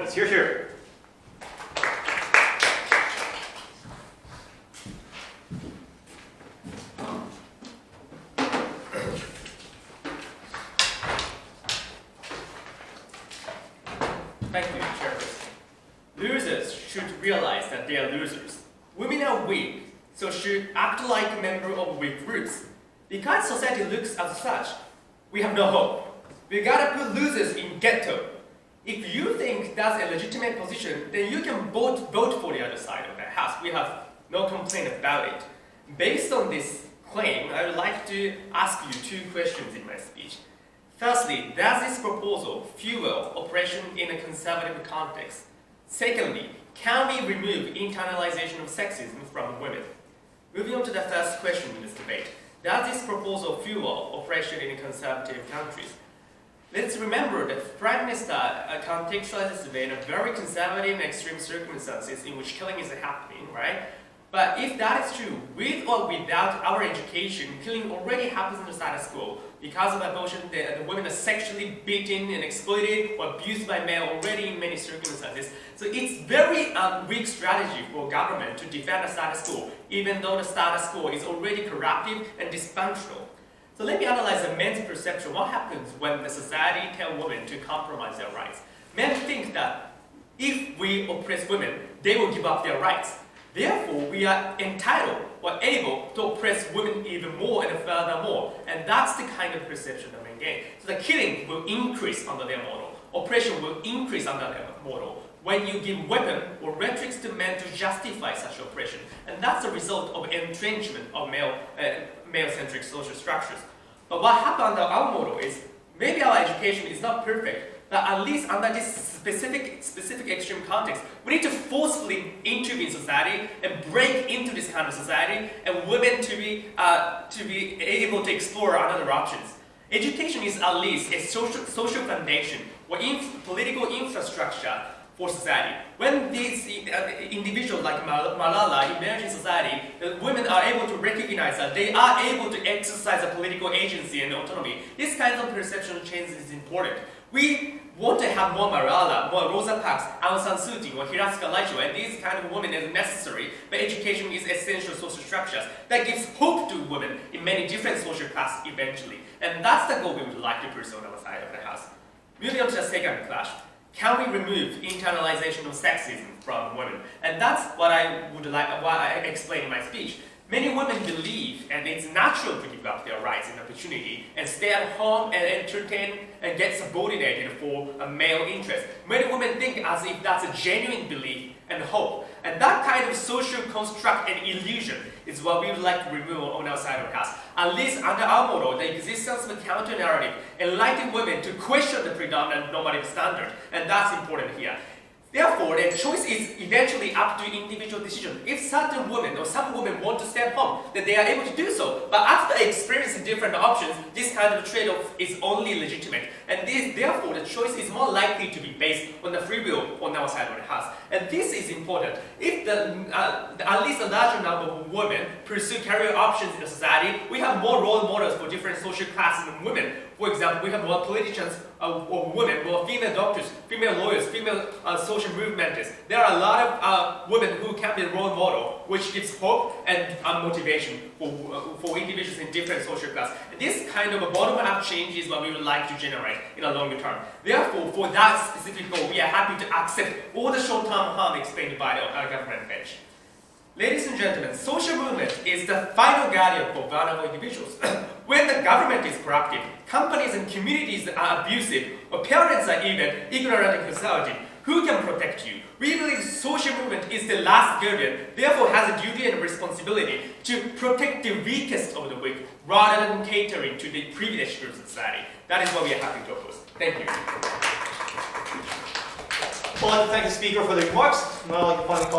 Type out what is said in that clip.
performance. Hear, hear. Thank you, Chairperson. Losers should realize that they are losers. Women are weak, so should act like a member of weak groups. Because society looks as such, we have no hope. We gotta put losers in ghetto. If you think that's a legitimate position, then you can vote for the other side of the house. We have no complaint about it. Based on this claim, I would like to ask you two questions in my speech. Firstly, does this proposal fuel oppression in a conservative context? Secondly, can we remove internalization of sexism from women? Moving on to the first question in this debate, does this proposal fuel oppression in conservative countries? Let's remember that Prime Minister contextualizes this debate in a very conservative and extreme circumstances in which killing is happening, right? But if that is true, with or without our education, killing already happens in the status quo. Because of abortion, the women are sexually beaten and exploited or abused by male already in many circumstances. So it's very weak strategy for government to defend the status quo, even though the status quo is already corruptive and dysfunctional. So let me analyze the men's perception. What happens when the society tells women to compromise their rights? Men think that if we oppress women, they will give up their rights. Therefore, we are entitled or able to oppress women even more and furthermore. And that's the kind of perception that men gain. So the killing will increase under their model. Oppression will increase under their model. When you give weapon or rhetorics to men to justify such oppression. And that's the result of entrenchment of male-centric social structures. But what happened under our model is, maybe our education is not perfect, but at least under this specific extreme context, we need to forcefully intervene in society and break into this kind of society, and women to be able to explore other options. Education is at least a social foundation or political infrastructure for society. When these individuals like Malala emerge in society, women are able to recognize that they are able to exercise a political agency and autonomy. This kind of perception change is important. We want to have more Malala, more Rosa Parks, Aung San Suu Kyi, or Hiroshika Laicho, and these kind of women is necessary, but education is essential social structures that gives hope to women in many different social classes eventually. And that's the goal we would like to pursue on our side of the house. Moving on to the second clash. Can we remove internalization of sexism from women? And that's what I explained in my speech. Many women believe, and it's natural to give up their rights and opportunity and stay at home and entertain and get subordinated for a male interest. Many women think as if that's a genuine belief and hope. And that kind of social construct and illusion is what we would like to remove on our side of the house. At least under our model, the existence of a counter-narrative enlighten women to question the predominant normative standard. And that's important here. Therefore, the choice is eventually up to individual decision. If certain women or some women want to stay at home, then they are able to do so. But after experiencing different options, this kind of trade-off is only legitimate. And therefore, the choice is more likely to be based on the free will on our side of the house. And this is important. If at least a larger number of women pursue career options in the society, we have more role models for different social classes of women. For example, we have more politicians of women, more female doctors, female lawyers, female social movementers. There are a lot of women who can be a role model, which gives hope and motivation for individuals in different social classes. This kind of a bottom-up change is what we would like to generate in a longer term. Therefore, for that specific goal, we are happy to accept all the short-term harm explained by our government bench. Ladies and gentlemen, social movement is the final guardian for vulnerable individuals. When the government is corruptive, companies and communities are abusive, or parents are even ignorant and conservative, who can protect you? We believe social movement is the last guardian, therefore has a duty and responsibility to protect the weakest of the weak, rather than catering to the privileged groups of society. That is what we are happy to oppose. Thank you. Well, I'd like to thank the speaker for the remarks. Well,